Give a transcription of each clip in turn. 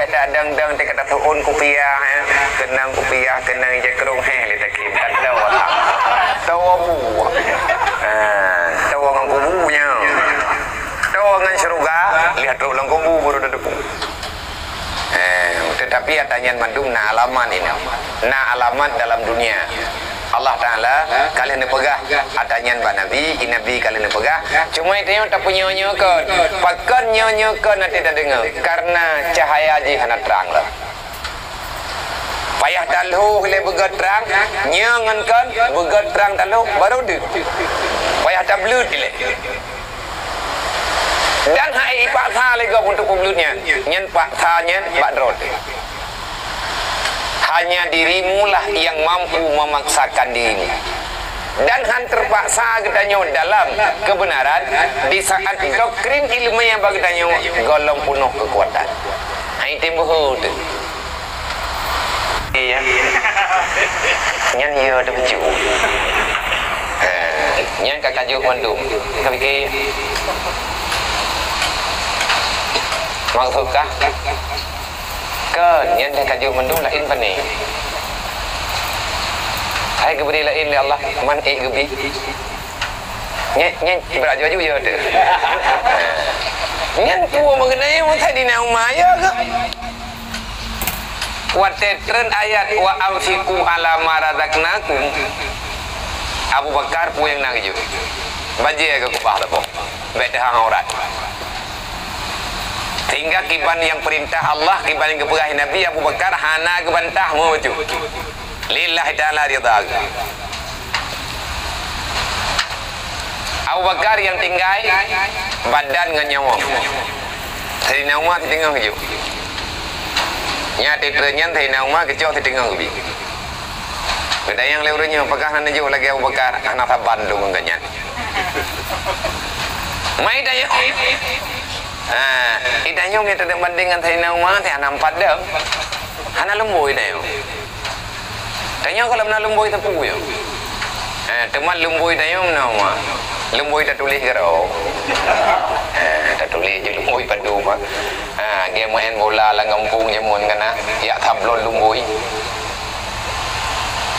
tak dang te kata tuun kupiah kenang kupiah kenang je kerong le tak kita tahu lah tahu bu tahu ngan kubunya tahu ngan syurga lihat ulang kubu baru ada depu tetapi atanyan mandum na alaman ini na alamat dalam dunia Allah Ta'ala kalian pegah atanyan ba Nabi Nabi kalian pegah cuma itu yang tak punya nyokan pakan nyokan nanti tak dengar karena cahaya je hana terang lah payah taluh le begat terang nyangan kan begat terang taluh baru dia payah tablut le dan hai paksa lagi untuk publiknya nyen paksa nyen badrot hanya dirimu lah yang mampu memaksakan dirimu dan han terpaksa katanya dalam kebenaran di saat doktrin ilmiah bagi katanya golong penuh kekuatan hai timbuh tu iya nyen yo tu baju nyen kakak juk mandum tapi maksudkah kan yang dah kaji mendung lain pani hai geberi lain le Allah man gebi nyet berajo ju je tu nyen pu mengenai mun tadi na umaya ke wa tetren ayat wa amsiku ala marazaknakum Abu Bakar pu yang nang ju baje ke kubah lepo bete hang aurat sehingga kiban yang perintah Allah kiban yang kepegah Nabi Abu Bakar hana kebantah mu tu lillahi ta'ala ridha Abu Bakar yang tinggal badan dengan nyawa Sayyidina Umar tinggal keju nya titrenyan Sayyidina Umar kejo tinggal kebi beda yang leurunya pegah hana ju lagi Abu Bakar anak Bandung ganyan mai daya idanya ni tak bandingan Sayyidina Umar teh nampak dah. Hana lemboi dah. Tanya kalau mana lemboi tepu yo. Teman lemboi dah yo mana Umar. Lemboi tak tulis gerau. Tak tulis je lemboi padu mah. Dia main bola lah kampung jamun kana. Ya tablon lemboi.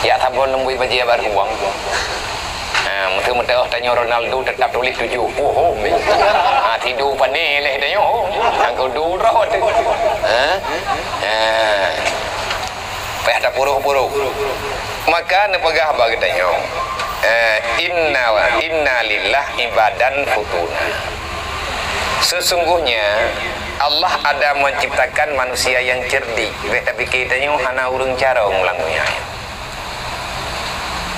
Ya tablon lemboi bagi baru uang. Mudah-mudah tanya Ronaldo tetap tulis 7. Oh, tidur panik leh tanya. Aku durot. Payah tak puruh-puruh. Maka nepegah bagi tanya. Inna lillah ibadan futuna. Sesungguhnya Allah ada menciptakan manusia yang cerdik. Tapi kita tanya hana urang cara ngulangnya.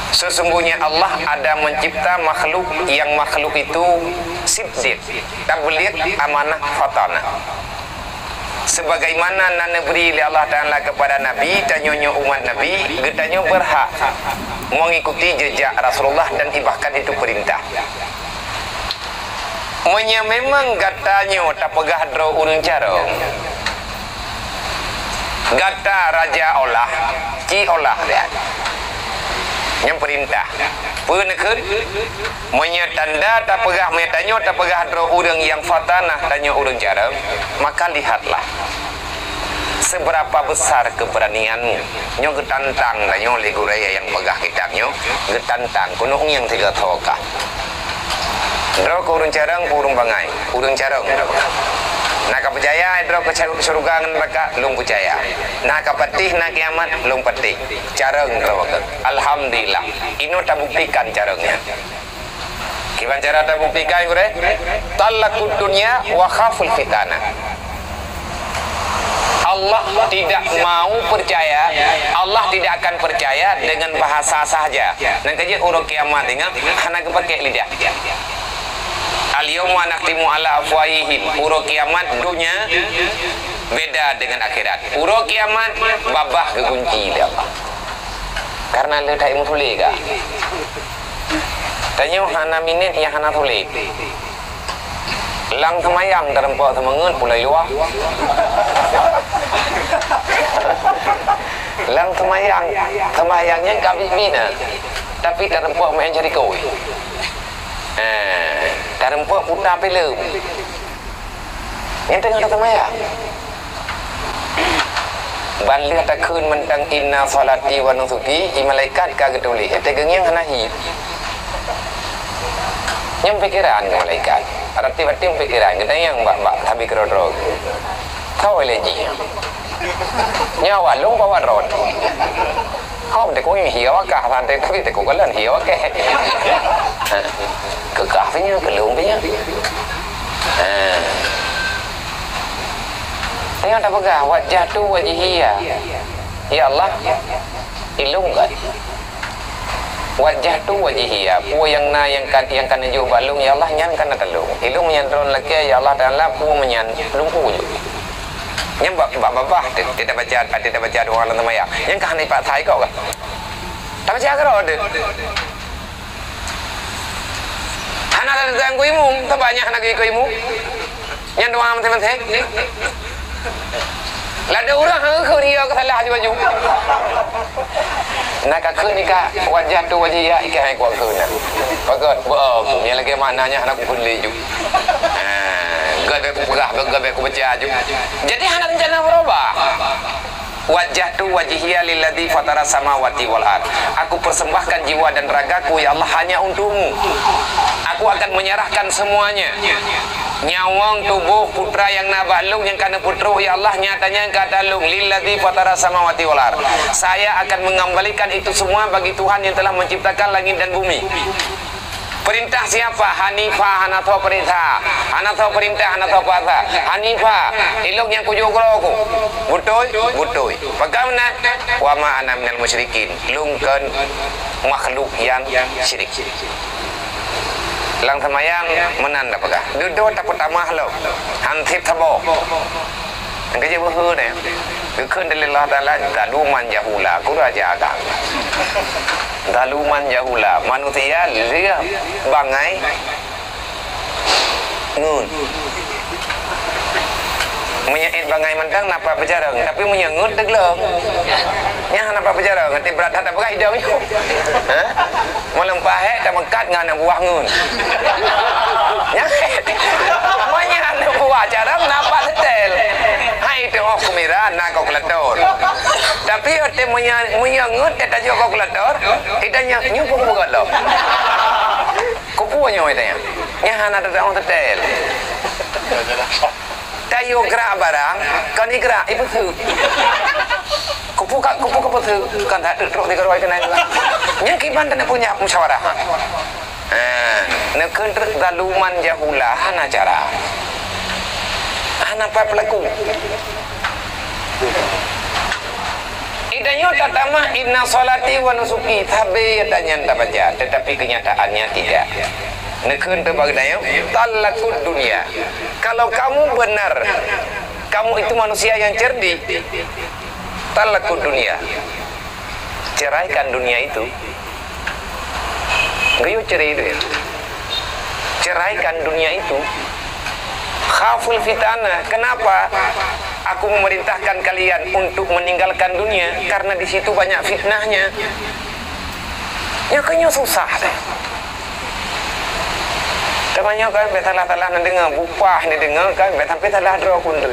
Sesungguhnya Allah ada mencipta makhluk yang makhluk itu siddiq, tabligh, amanah, fatana. Sebagaimana nan beri Allah Ta'ala kepada Nabi, tanyonya umat Nabi, getanyo berhak mengikuti jejak Rasulullah dan bahkan itu perintah. Menya memang gatanyo tak pegah dro urang cara. Gata raja olah, ci olah dia. Yang perintah penekut menyatanda tak pegah menyatanya tak pegah dro urang yang fatanah tanya urang cara maka lihatlah seberapa besar keberanianmu nyo getantang tanya oleh guraya yang pegah kitabnya getantang kunung yang tiga toka dro ke urang carang urang bangai urang carang nak percaya dro ke surga ngan neraka lung percaya nak patih nak kiamat lung patih careng dro alhamdulillah ino tak buktikan carengnya kiban cara tak buktikan gure talakud dunya wa khaful fitana Allah tidak mau percaya Allah tidak akan percaya dengan bahasa saja dan kerja urang kiamat ingat hana kepakai lidah al-yawma nakhtimu ala afwahihim uro kiamat dunia beda dengan akhirat uro kiamat babah kekunci dia apa karena le tak mutuli ka tanya hana minit yang hana tuli lang semayang dalam pak semangat pulai luar lang semayangnya kabibina tapi dalam pak main cari koi Karena putar film yang tengah datang maya Balik tak kun mentang inna salati wa nusuki i malaikat ka getuli ete gengyang hanahi nyam pikiran ke malaikat arti batim pikiran kita yang bak habi kerodro kau eleji nyawa lung bawa ron kau de ko hiyo ka han de tapi de ko lan hiyo ke ke kafenya ke lung punya Tengok tak pegah wajah tu wajihia. Ya Allah, ilung kan. Wajah tu wajihia. Pu yang kan juh balung ya Allah nyan kan telung. Ilung nyan ron laki ya Allah Taala pu menyan lung pu je. Nyam babah tidak baca doa lan tamaya. Yang kan Pak Thai kau kan. Tak baca ke rode. Anak datang ku imum, tak banyak anak ku imum. Nyan doa teman-teman. Lada orang ke dia ke salah je baju. Nak ke ni ka wajah tu wajah ya ikan kuat ke nak. Bagus. Aku ni lagi maknanya anak pun leju. Gabe ku pegah, gabe ku baca je. Jadi anak rencana berubah. Wajah tu wajhiya lilladzi fatara samawati wal ard. Aku persembahkan jiwa dan ragaku ya Allah hanya untukmu. Aku akan menyerahkan semuanya. Nyawang tubuh putra yang nabalung yang kana putru ya Allah nyatanya kata lung lilladzi fatara samawati wal ard. Saya akan mengembalikan itu semua bagi Tuhan yang telah menciptakan langit dan bumi. Perintah siapa? Hanifah, hanato perintah. Hanato perintah, hanato puasa. Hanifah, ilok yang kujuk aku. Butoy. Bagaimana? Wa ma ana minal musyrikin. Lungkeun makhluk yang syirik. Lang semayang menanda pegah. Duduk tak pertama lo. Hantip tabo. Engkau je berhur ni. Dukun dari Allah Taala daluman jahula. Ku raja agak. Daluman jahula. Manusia dia bangai ngun. Menyait bangai mentang napa berjarang tapi menyengut degleng. Nya napa berjarang nanti berat tak pakai hidung itu. Ha? Melempah tak mengkat ngana buah ngun. Nya. Mana buah jarang napa setel. Hai tu aku mira nak kau kelator. Tapi ate menyengut kata jo kau kelator, tidak nyumpung bukan lo. Kau punya itu ya. Nya hana tak orang setel. Tayo gerak barang, kan ni gerak, ibu tu. Kupu tu, kan tak terus dikeroi kena juga. Yang kiban tak punya musyawarah. Nak kentut daluman jahula, hana cara. Hana apa pelaku. Idanya tatama inna salati wa nusuki tabi tanya tak baca, tetapi kenyataannya tidak. Nekun terbagdaya talakud dunia. Kalau kamu benar, kamu itu manusia yang cerdik, talakud dunia. Ceraikan dunia itu. Gayo cerai itu. Ceraikan dunia itu. Khaful fitana. Kenapa? Aku memerintahkan kalian untuk meninggalkan dunia karena di situ banyak fitnahnya. Ya kayaknya susah deh. Namanya kan betalah-talah dengar bupah ni dengar kan tapi talah dro kun tu.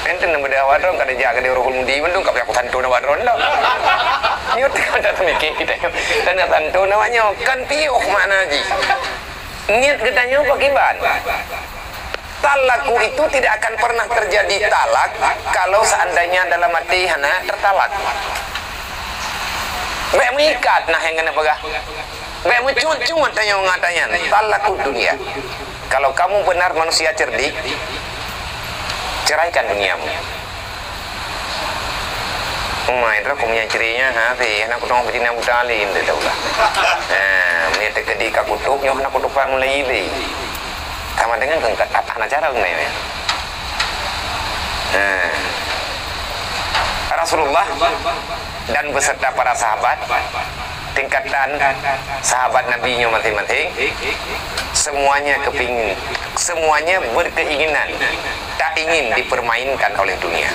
Enten nama dia wadron kada jaga dia rohul mundi mendung kap aku tantu na wadron dah. Ni otak ada mikir kita. Dan tantu namanya kan piuh mana ji. Niat katanya bagaimana? Talakku itu tidak akan pernah terjadi talak kalau seandainya dalam hati hana tertalak. Baik mengikat nah yang kena pegah. Baik mencuat-cuat tanya mengatanya talakud dunia. Kalau kamu benar manusia cerdik, ceraikan duniamu. Umai terus punya cirinya hati anak kutong betina budalin dia tahu lah. Ni terkedi ka kutuk nyoh anak kutukan mulai ini. Sama dengan kengkat anak cara ni. Rasulullah dan beserta para sahabat tingkatan sahabat Nabi-Nya masing-masing semuanya kepingin, semuanya berkeinginan tak ingin dipermainkan oleh dunia.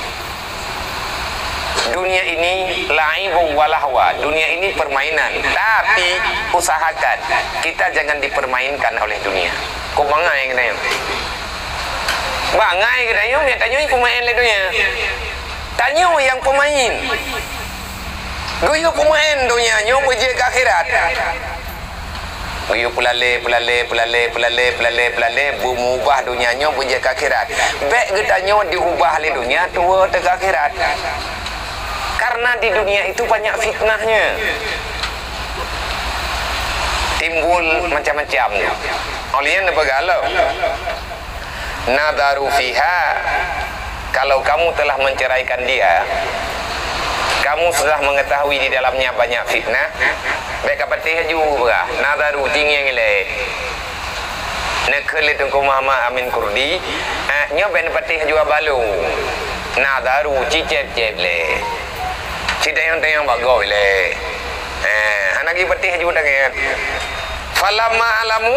Dunia ini laibu walahwa, dunia ini permainan, tapi usahakan kita jangan dipermainkan oleh dunia. Kau bangai kita yang bangai kita yang tanya pemain le dunia. Tanya yang pemain. Goyo pemain dunia nyo berje ke akhirat. Goyo pelale mengubah dunia nyo berje ke akhirat. Baik getanyo diubah di dunia tua ke akhirat. Karena di dunia itu banyak fitnahnya. Timbul macam-macam. Olian apa galau? Nadaru fiha, kalau kamu telah menceraikan dia, kamu sudah mengetahui di dalamnya banyak fitnah. Baik patih juga. Nadaru tinggi ngile. Nekele tungku Muhammad Amin Kurdi, nyoben patih juga balu. Nadaru cicep-cep le. Citayang-tayang bagoy le. Anagi patih juga dengan falamma alamu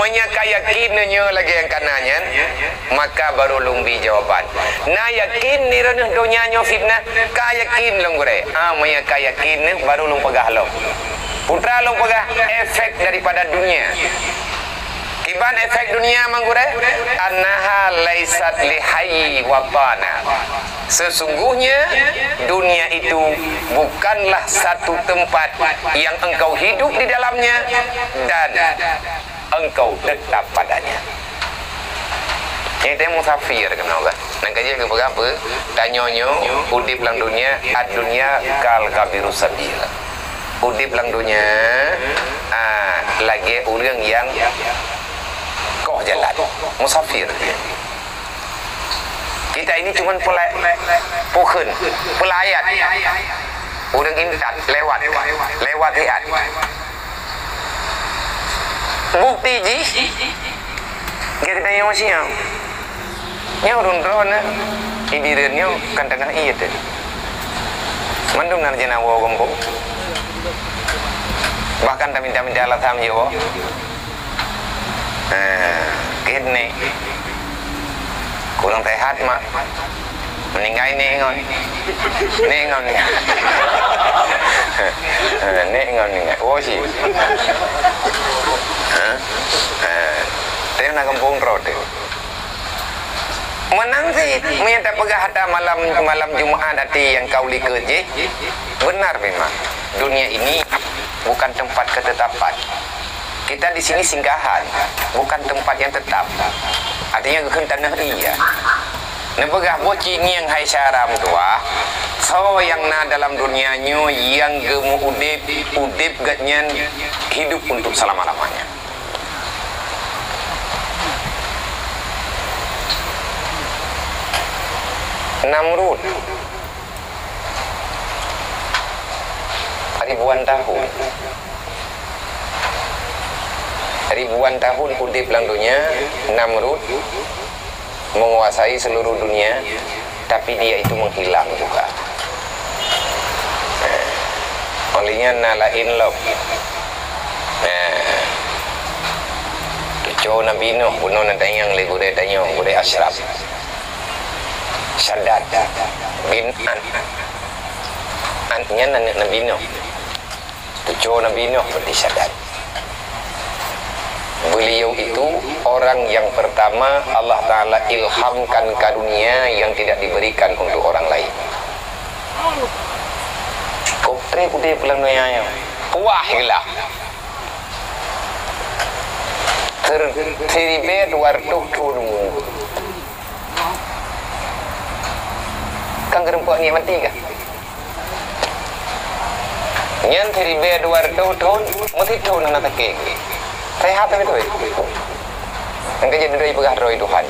menyakayakinnya lagi yang kanannya, maka baru lumbi jawaban. Na yakin ni ranah dunia nyo fitnah, kayakin long gure. Menyakayakin baru lum pegah long. Putra lum pegah efek daripada dunia. Kiban efek dunia manggure annaha laisat lihayyi watana. Sesungguhnya dunia itu bukanlah satu tempat yang engkau hidup di dalamnya dan engkau tetap padanya. Ini teh musafir kenal kan? Nang kaji ke apa? Tanyonyo udip lang dunia, ad dunia kal kabiru sabil. Udip lang dunia, lagi orang yang kok jalan musafir. Kita ini cuma pohon pelayat, orang intan lewat lihat. Bukti ji, kita yang masih yang rundron, idirannya kan tengah iya tu. Mandum narjana wo gombo, bahkan tak minta alat ham yo. Kini kurang sehat mak meninggal nengon oh sih dia nak kampung road menang sih minta pegah hata malam Jumat hati yang kau likerje benar memang dunia ini bukan tempat ketetapan. Kita di sini singgahan, bukan tempat yang tetap. Artinya kekan tanah iya. Nebegah bocing yang hai syaram tua, so yang na dalam dunianya yang gemu udip gatnyan hidup untuk selama-lamanya. Namrud ribuan tahun udip lang dunia. Namrud menguasai seluruh dunia, tapi dia itu menghilang juga. Olehnya nalain love. Tujuh Nabi Nuh bunuh natayang legure tanyong gure Ashraf. Shaddad bin Antnya Nabi Nuh. Tujuh Nabi Nuh berarti Shaddad. Beliau itu orang yang pertama Allah Ta'ala ilhamkan karunia yang tidak diberikan untuk orang lain. Koptre kude pulang noyaya. Wah hilah. Teribet wartuk turumu. Kang gerempok ni mati kah? Nyan teribet wartuk tun mesti tun nak takik. Sehat itu. Engkau jadi dari pegah roy Tuhan.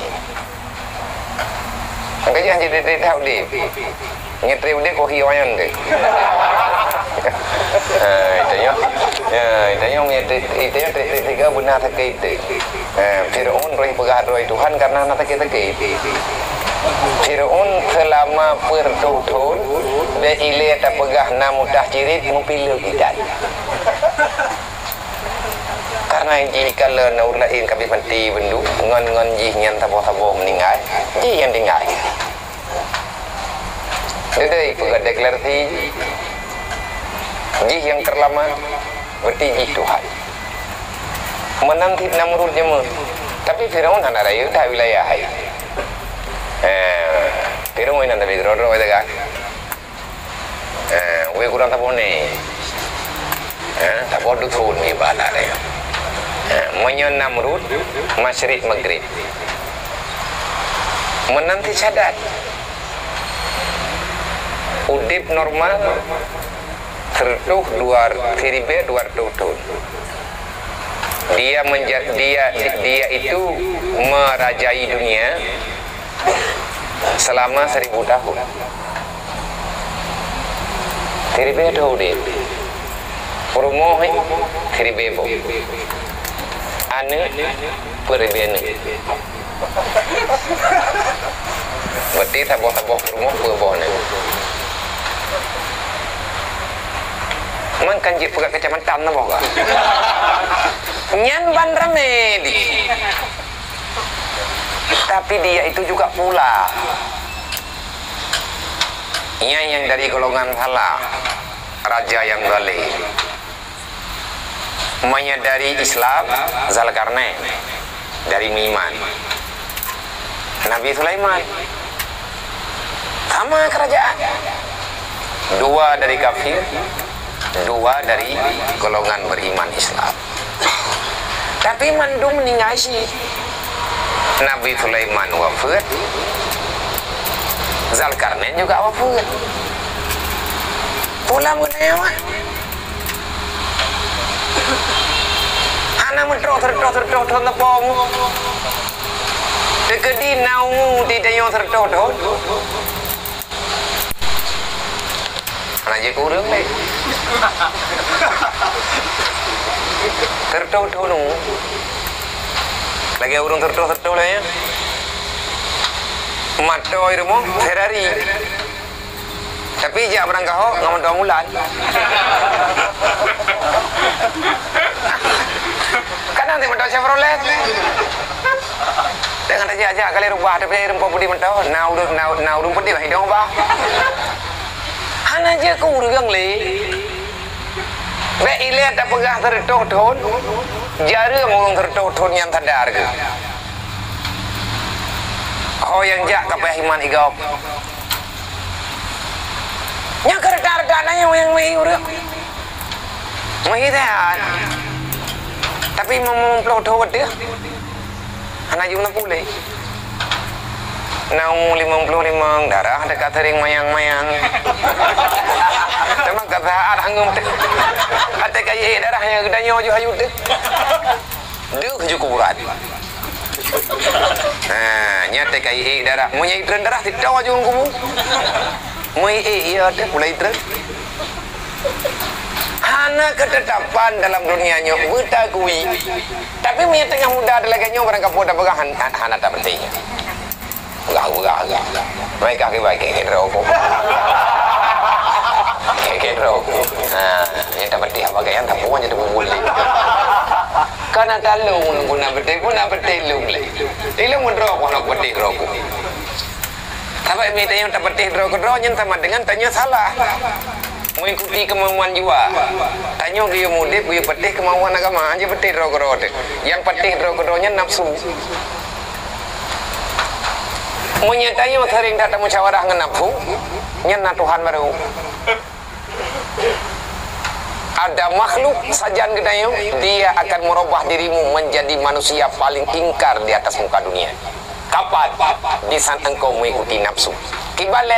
Engkau jadi dari tahu di. Ngetri udah kau hiawan deh. Itanya, itanya ngetri tiga benar terkait. Firaun roy pegah roy Tuhan karena nak terkait. Firaun selama bertahun dia ilir tak pegah namudah cirit mempilih kita. Karena jika le naur lain kami mati bendu ngon jih nyan tabo meninggal jih yang tinggal jadi pegat deklarasi jih yang terlama berarti jih Tuhan menanti Namrud jemu tapi Firaun hana raya dah wilayah hai Pero mo inanda bigro itu kan. We kurang tapone. Tapon tu thun ni bala deh. Menyon Namrud Masyrik Maghrib. Menanti cadat. Udip normal tertuh tiribe 200 tahun. Dia itu merajai dunia selama 1000 tahun. Tiribe ada udip. Perumoh tiribe bo. Ane perbene. Berarti taboh perumoh perbone. Man kan jip pegak kecamatan na boga. Nyan ban ramedi. Tapi dia itu juga pula yang dari golongan salah, raja yang zalim. Menyadari Islam Zulkarnain dari Miman. Nabi Sulaiman sama kerajaan. 2 dari kafir, 2 dari golongan beriman Islam. Tapi mandum meningasi Nabi Sulaiman wafat, Zulkarnain juga wafat. Pula menewah. Anak tertoh tepung. Dekedi naumu tidak yang tertoh. Anak je kurang leh. Tertoh nu. Lagi urung tertoh lah ya. Matoi rumah Ferrari. Tapi jak berangkah ho ngamun 2 bulan. Kan nanti mentau Chevrolet. Dengan aja kali rubah tapi rempah putih mentau. Nah urung putih mah hidung bah. Hana je ku urang le. Be ile tak pegah tertoh thon. Jare ngurung tertoh thon yang tadar ke. Oh yang jak kapeh iman igop. Nya kerja-kerja yang mahi urang. Mahi dah. Tapi memplok thot dia. Anak jumna pulih. Nau 55 darah dekat tering mayang-mayang. Memang kata arangum teh. Ate kaya darah yang gedanyo jo hayut teh. Deu keju kuburan. Nyate kaya darah. Munya itren darah tidak jo kubu. Mui iya teh mulai teh. Hana ketetapan dalam dunianya buta kui. Tapi mi tengah muda lagi nyo barang kapoda pegahan hana tak penting. Enggak. Mereka ke rokok. Ke rokok. Yang tak penting apa yang tak puan jadi boleh. Karena talung guna betul lung le. Ilmu rokok nak betul rokok. Tapi mi tanya tak betul rokok yang sama dengan tanya salah. Mengikuti kemauan jiwa. Tanya dia mudip, dia petih kemauan agama aja petih rokok. Yang petih rokoknya nafsu. Menyatanya sering datang musyawarah dengan nafsu, nyana Tuhan baru. Ada makhluk sajan gedayo, dia akan merubah dirimu menjadi manusia paling ingkar di atas muka dunia. Kapan? Di saat engkau mengikuti nafsu. Kibale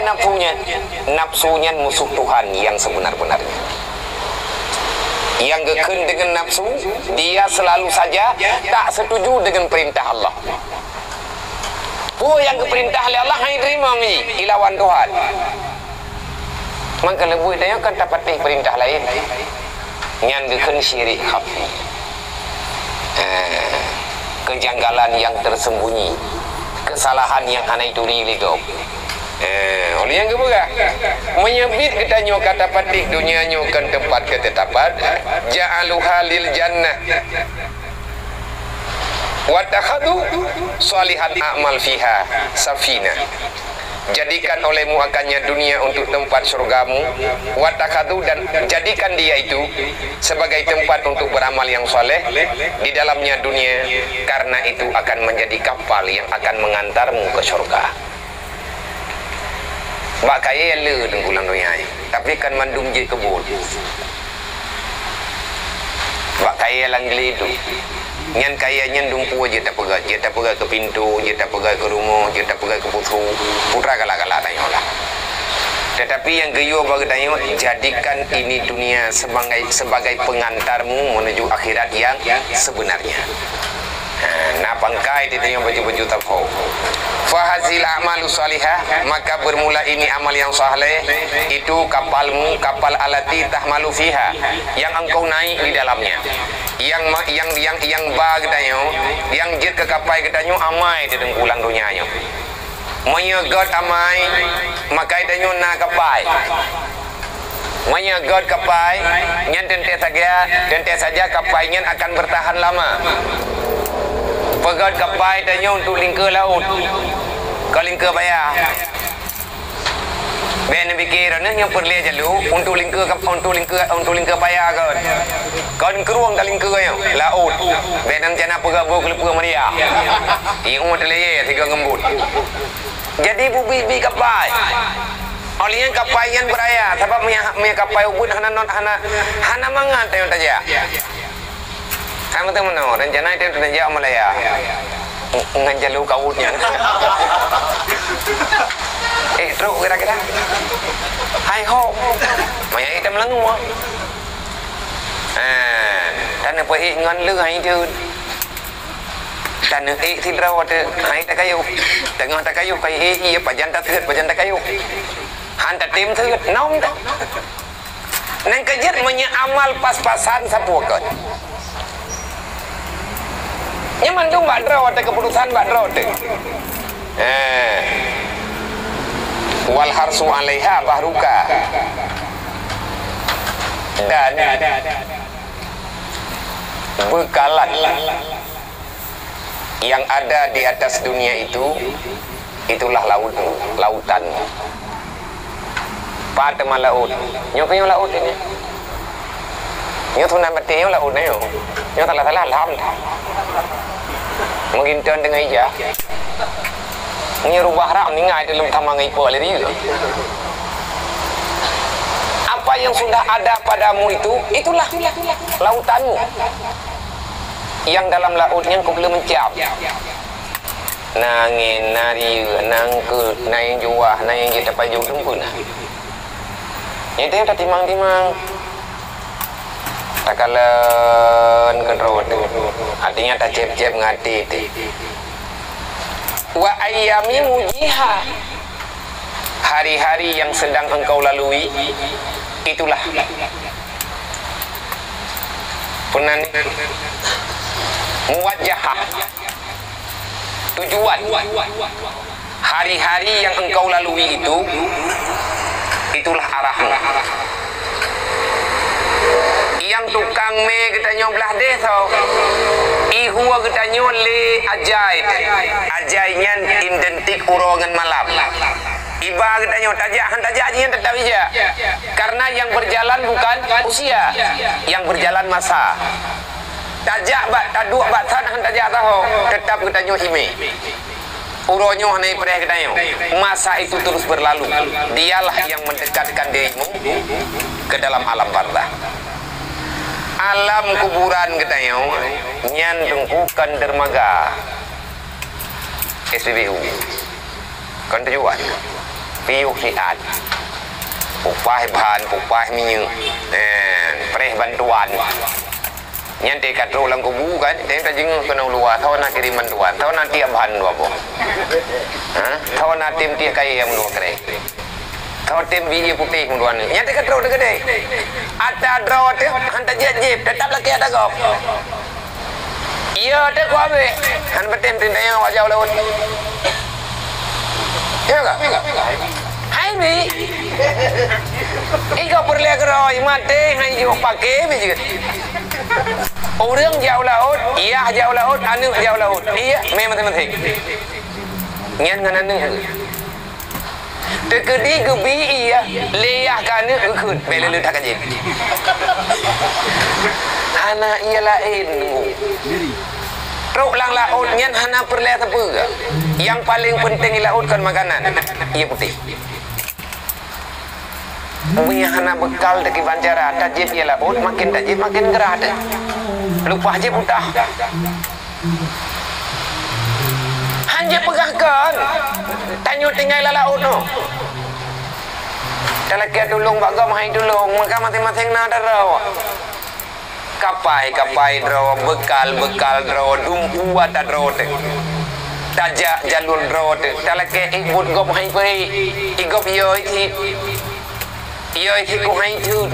nafsunya musuh Tuhan yang sebenar-benarnya. Yang gekun dengan nafsu, dia selalu saja tak setuju dengan perintah Allah. Yang keperintah oleh Allah hai terima mi ilawan Tuhan. Maka lebu dia kan dapat perintah lain. Yang gekun syirik khafi. Kejanggalan yang tersembunyi, kesalahan yang hana itu riligop. Oleh yang keberah menyebut kita nyo kata patih dunia nyo kan tempat ketetapan ja'aluha lil jannah wa takhadu salihat a'mal fiha safina. Jadikan olehmu akannya dunia untuk tempat surgamu, wa takhadu, dan jadikan dia itu sebagai tempat untuk beramal yang soleh di dalamnya dunia, karena itu akan menjadi kapal yang akan mengantarmu ke surga. Bak kaya le tengkulang dunia. Tapi kan mandum je kebun. Bak kaya langgli itu. Nyan kaya nyan dumpu je tak pegat ke pintu, je tak pegat ke rumah, je tak pegat ke putra galak-galak tanyalah. Tetapi yang geyo bagi tanya, jadikan ini dunia sebagai pengantarmu menuju akhirat yang sebenarnya. Nah, bangkai ditanya baju-baju takau. Fahazil a'malu salihah, maka bermula ini amal yang saleh itu kapalmu, kapal alati tahmalu fiha, yang engkau naik di dalamnya. Yang bag tanya, yang jet ke kapal katanya amai di dengkulang dunianya. Menyegot amai, maka tanya na kapal. Menyegot kapal, nyan tentu saja kapalnya akan bertahan lama. Pegat kapal tanya untuk lingkar laut. Kalau lingkar bayar. Ben fikir yang perlu jalu untuk lingkar bayar kan. Kan keruang dah lingkar yang laut. Ben rencana pegabung kelepur Maria. Iu terleye tiga gembut. Jadi bubi kapal. Olehnya kapal yang beraya sebab punya kapal ubud hana mangat tayong taja. Kamu tahu mana? Rencana itu rencana Malaya. Nganjalu kautnya. Truk kira-kira. Hai ho. Maya itu melengu. Dan apa ngan lu hai tu. Dan tidak ada hai tak kayu. Tengah tak kayu kai pajan tak kayu. Hantar tim tu nom dah. Nang kajet menyamal pas-pasan sapuakan. Nyaman tu mbak draw ada keputusan mbak draw tu. Wal harsu alaiha bahruka. Dan bekalan yang ada di atas dunia itu, itulah lautan. Padma laut. Nyo laut ini. Nyo tu nama teo laut ni yo. Nyo salah lam. Mungkin tuan dengan ija. Ni rubah ram ni ngai dalam tamangai po le dia. Apa yang sudah ada padamu itu, itulah lautanmu. Yang dalam lautnya kau belum mencap. Nangin nari nangku nang juah nang kita paju tunggu nah. Itu dah timang-timang. Takalan kedrot. Artinya tak cep-cep ngati itu. Wa ayyami mujiha. Hari-hari yang sedang engkau lalui itulah penan muwajjahah, tujuan. Hari-hari yang engkau lalui itulah arahmu. Yang tukang me kita nyoblah deh tau. Ihua kita nyole ajainya identik urongan malam. Iba kita nyol tajak yang tetap aja. Karena yang berjalan bukan usia, yang berjalan masa. Tajak taduk tan tajak tahu tetap kita nyol ime. Uronyo hanai pereh kita nyol. Masa itu terus berlalu. Dialah yang mendekatkan dirimu ke dalam alam barzah. Alam kuburan katanya nyan tungkukan dermaga SPBU kan tujuan piuk siat upah bahan upah minyak pereh bantuan nyan dekat rolang kubu kan dia tak jenguk kena luar tahu nak kirim bantuan tahu nak tiap bahan dua apa tahu nak tim tiap kaya yang dua kere tahu tim biji putih kemudian nyan dekat roh dekat deh ada draw tu hantar jep tetap lagi ada kau. Iya ada kau abe. Han betem tindanya wajah laut. Iya tak? Hai bi. Ika perlu keroi mate hai jo pakai bi juga. Orang jauh laut, iya jauh laut, anu jauh laut. Iya memang penting. Nyan dengan anu. Tekedi gebi iya leyah kana ukun belele tak aje. Hana iya lain. Ruk lang laut nyan hana perle apa. Yang paling penting laut kan makanan. Iya putih. Punya hana bekal deki bancara tajib ya laut makin tajib makin gerah deh. Lupa aja buta. Hanya pegahkan. Tanyo tinggal laut no. Kalau kita dulung bagam hai dulung maka masing-masing nada raw. Kapai draw bekal draw dumpu ada draw teh. Tajak jalur draw teh. Kalau kita ikut gop hai pei igop yoi ku hai tu.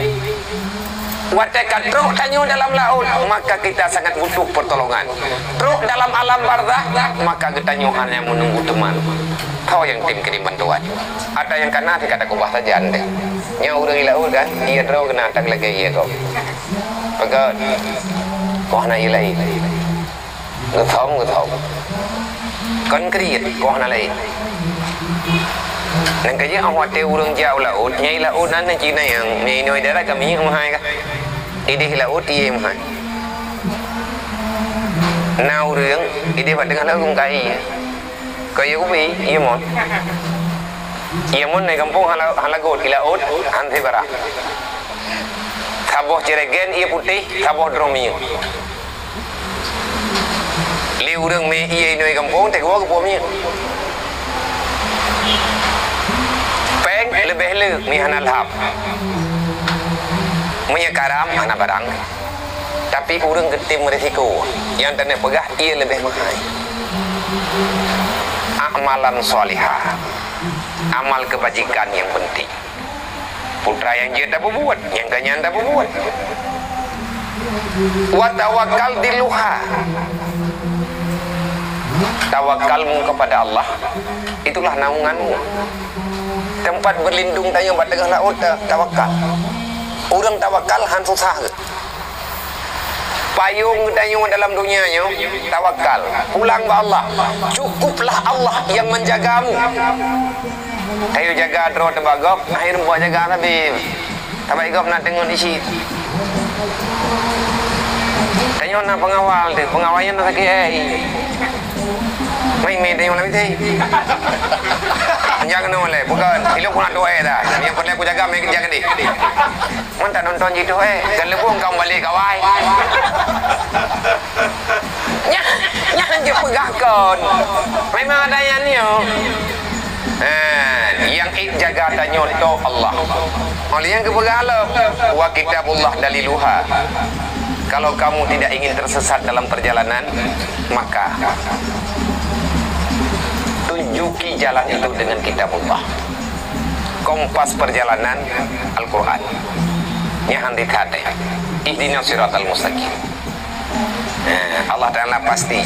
Watekan truk tanyo dalam laut maka kita sangat butuh pertolongan. Truk dalam alam barzah maka kita hanya menunggu teman. Kau yang tim kirim bantuan. Ada yang kena kata kubah saja ande. Nya udah laut kan dia draw kena tak lagi ya kau. Maka kau hana ilai. Ngetong. Konkret kau hana lain. Nang kaya awak te urang jauh laut, nyai laut nan Cina yang nyai noi darat kami yang mahai ka. Idih laut dia mahai. Nau rương, idih pada dengan laut kai. Kaya ubi, iya mon. Iya monใน kampung halagot di laut, hanti bara. Taboh Cilegon iya putih, taboh Dromi. Liu rương me iya noi kampung te gua kepomnya. Lebih lek mi hana lahap punya karam hana barang tapi urang getim risiko yang tanda pegah ia lebih mahal amalan solihah amal kebajikan yang penting putra yang dia tak berbuat yang kanya tak berbuat wa tawakkal diluha tawakalmu kepada Allah itulah naunganmu. Tempat berlindung tanya bat tengah laut tawakal. Orang tawakal han susah ke? Payung tanya dalam dunianya tawakal. Pulang ke Allah. Cukuplah Allah yang menjagamu. Tayo jaga dro tebagop, akhir buat jaga tapi tabagop nak tengok isi. Tanya nak pengawal tu, pengawalnya nak sakit. Main tengok lebih teh. Jangan oleh, bukan. Ilmu pun ada dah. Yang pernah aku jaga, mereka jaga di. Mantap nonton gitu kalau pun kau balik kawai. Jangan je pegahkan. Memang ada yang ni. Yang jaga dan nyontoh Allah. Oleh yang kepegala, wa kitabullah daliluha. Kalau kamu tidak ingin tersesat dalam perjalanan, maka tunjuki jalan itu dengan kitabullah. Kompas perjalanan Al-Quran. Yang hati-hati. Ihdinas siratal mustaqim. Allah Ta'ala pasti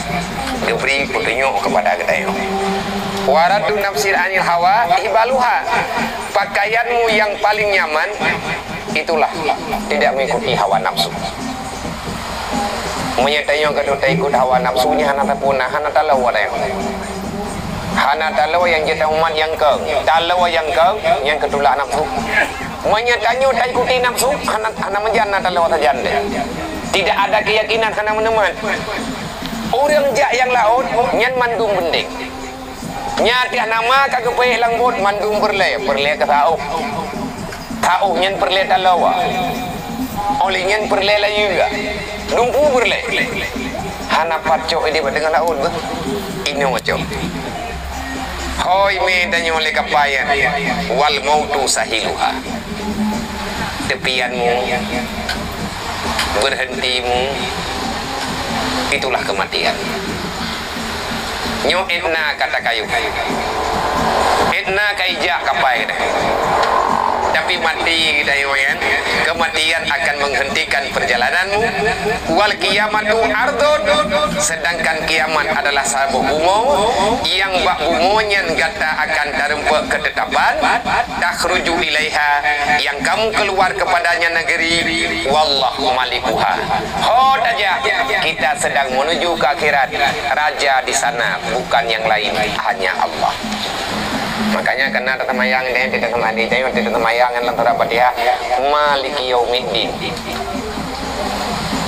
diberi petunjuk kepada kita. Waradu nafsir anil hawa ihbaluha. Pakaianmu yang paling nyaman itulah tidak mengikuti hawa nafsu. Menyatanya kalau tak ikut hawa nafsunya hana tak punah, hana tak lawa dah. Hana talawa yang kita umat yang ke talawa yang ketulah nafsu. Menyatanya tak ikuti nafsu hana menjana talawa saja deh. Tidak ada keyakinan hana meneman. Orang jak yang laut nyan mandung bending. Nyatiah nama kagak payah langbut mandung perle ke tahu. Tahu nyan perle talawa. Oleh nyan perle lah juga. Dumpu perle. Hana pacok ini dengan laut ke? Ini macam. Hoi me tanya oleh kapayan wal mautu sahiluha. Tepianmu, berhentimu, itulah kematian. Nyo etna kata kayu. Etna kaijak kapai dah. Tapi mati kita kan, kematian akan menghentikan perjalananmu. Wal kiamatu ardun, sedangkan kiamat adalah sabuh bumo yang bak bumonya gata akan terempak ketetapan. Takhruju ilaiha, yang kamu keluar kepadanya negeri. Wallahu malikuha. Ho aja kita sedang menuju ke akhirat. Raja di sana bukan yang lain, hanya Allah. Makanya kena tetamayang dia tidak temani dia tidak temayangan lantaran Fatihah Maliki Yaumiddin.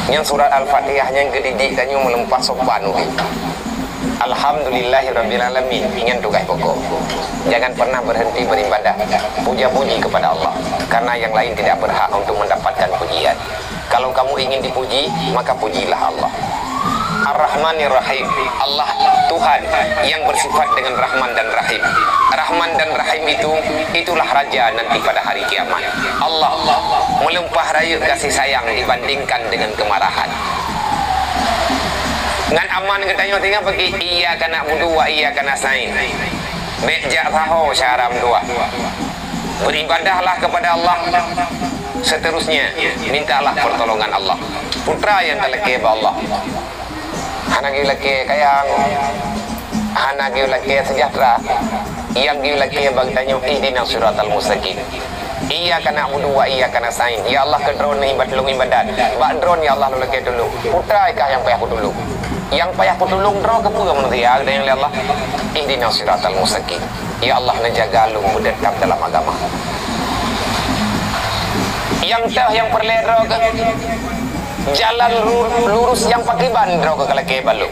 Yang surat Al-Fatihah yang gedidik dan yang melempah sopan. Alhamdulillahirrabbilalamin. Ingin tugas pokok. Jangan pernah berhenti beribadah, puja-puji kepada Allah, karena yang lain tidak berhak untuk mendapatkan pujian. Kalau kamu ingin dipuji, maka pujilah Allah. Ar-Rahmanir Rahim. Allah Tuhan yang bersifat dengan Rahman dan Rahim. Rahman dan Rahim itulah raja nanti pada hari kiamat. Allah melimpah raya kasih sayang dibandingkan dengan kemarahan. Ngan aman katanya tinggal pergi iyyaka na'budu wa iyyaka nasta'in. Beja tahu syaram dua. Beribadahlah kepada Allah. Seterusnya mintalah pertolongan Allah. Putra yang terlekeh Allah. Anak laki kayang, anak laki sejahtera, yang laki bertanya ihdinas siratal mustaqim. Iyyaka na'budu wa iyyaka nasta'in. Ya Allah kedron ibadat, badron ya Allah laki dulu. Putra kah yang payah dulu. Yang payah tulung dro ke pura manusia ada yang Allah ihdinas siratal mustaqim. Ya Allah menjaga lu mendekam dalam agama. Yang tah yang perlero ke jalan lurus yang pakai bandro ke kalake balu.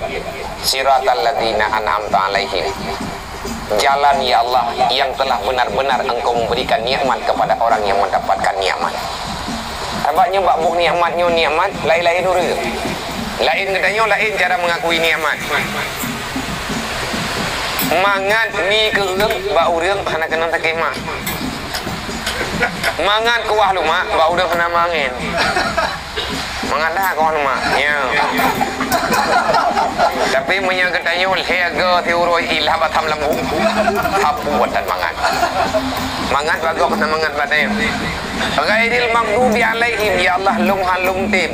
Siratal ladzina an'amta alaihim. Jalan ya Allah yang telah benar-benar engkau memberikan nikmat kepada orang yang mendapatkan nikmat. Abaknya bak buh nikmatnya nikmat lain-lain dulu. Lain katanya lain cara mengakui nikmat. Mangan ni ke urang bak urang hana kena takema. Mangan kuah luma bak urang hana mangen. Mengadah kawan mak ya. Tapi punya katanya lehga tiuroi ilah batam lembu hapu dan mangan bagok na mangan batay ghairil maghdubi alaihim ya Allah lung halung tim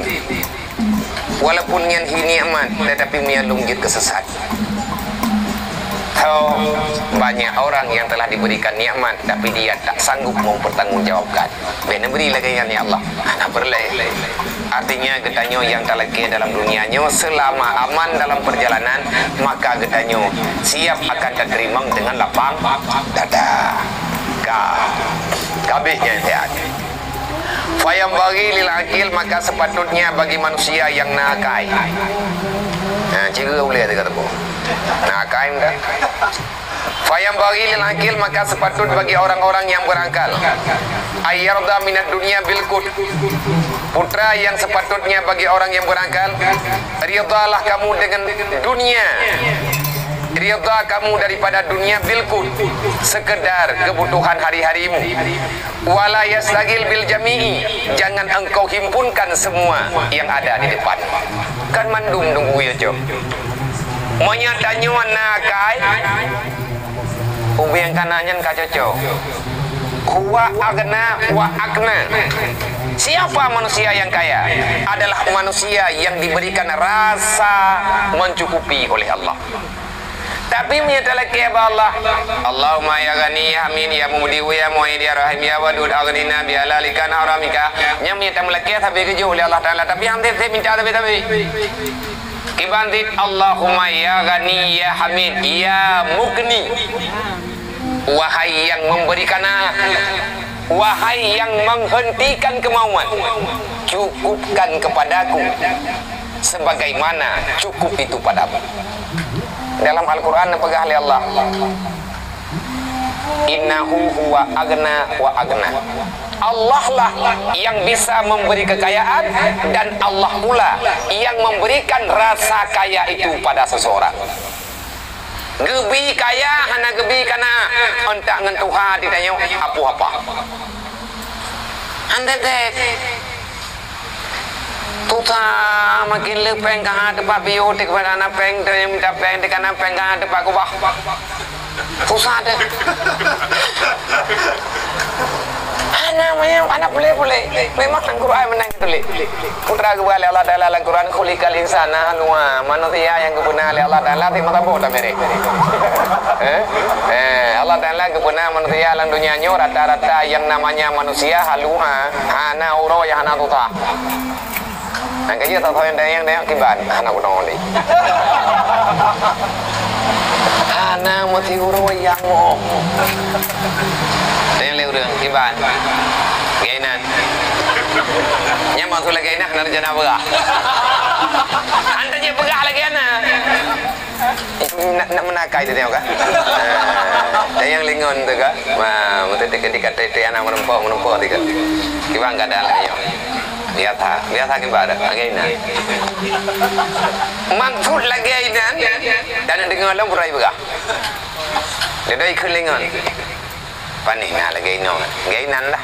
walaupun yang nikmat tetapi punya lunggit kesesat. Banyak orang yang telah diberikan nikmat tapi dia tak sanggup mempertanggungjawabkan. Benar beri lagi ya Allah. Anak berlai. Artinya katanya yang terlekeh dalam dunianya selama aman dalam perjalanan maka katanya siap akan diterima dengan lapang dada. Kabehnya sehat. Fayam bagi lil akil maka sepatutnya bagi manusia yang nakai. Nah, cikgu boleh ada kata bu. Nakai dah. Fayam bagi lil akil maka sepatut bagi orang-orang yang berakal. Ayyarda minat dunia bilkut. Putra yang sepatutnya bagi orang yang berakal, ridhalah kamu dengan dunia. Ridha kamu daripada dunia bilkut, sekedar kebutuhan hari-harimu. Wala yastagil bil jami'i, jangan engkau himpunkan semua yang ada di depan. Kan mandum nunggu ya jo. Menyatanya nakai, ubi yang kanannya kacoco. Wa agna wa akna. Siapa manusia yang kaya? Adalah manusia yang diberikan rasa mencukupi oleh Allah. Tapi menyatakan kepada Allah, Allahumma ya ghani ya amin ya mubdi ya mu'id ya rahim ya wadud aghnina bi halalika an haramika. Yang menyatakan laki tapi keju oleh Allah Taala. Tapi yang saya minta tapi Kibandit Allahumma ya ghani ya hamid ya mugni. Wahai yang memberikan, wahai yang menghentikan kemauan, cukupkan kepadaku sebagaimana cukup itu padamu. Dalam Al-Quran pegah oleh Allah, innahu huwa agna wa agna. Allah lah yang bisa memberi kekayaan dan Allah pula yang memberikan rasa kaya itu pada seseorang. Gebi kaya hana gebi kana ontak ngan Tuhan ditanya apa-apa. Anda dek Tuta makin lepeng kah depan biotik pada anak peng dia minta peng dekat anak peng kah depan kubah. Susah deh. Anak boleh memang Al-Quran menang tulis putra kepada Allah Ta'ala Al-Quran khuliqal insana halwa manusia yang kebenar oleh Allah Ta'ala di mata bodoh mereka Allah Ta'ala kebenar manusia dalam dunianya rata-rata yang namanya manusia halua hana uro yang hana tuta nah kaya tak tahu yang dia kibat hana kudong oli hana mati uro yang mo yang lewat kibat gainan nyaman tu lagi nak narjana begah anda je begah lagi ana nak menakai dia tengok kan. Dan yang lingon tu kan. Mesti ketika tete anak menempuh tiga. Kibang kada layo. Biasa kita ada. Agaknya. Maksud lagi ini. Dan dengan orang berai berah. Dia dah ikut lingon. Panik nak lagi ini. Gainan lah.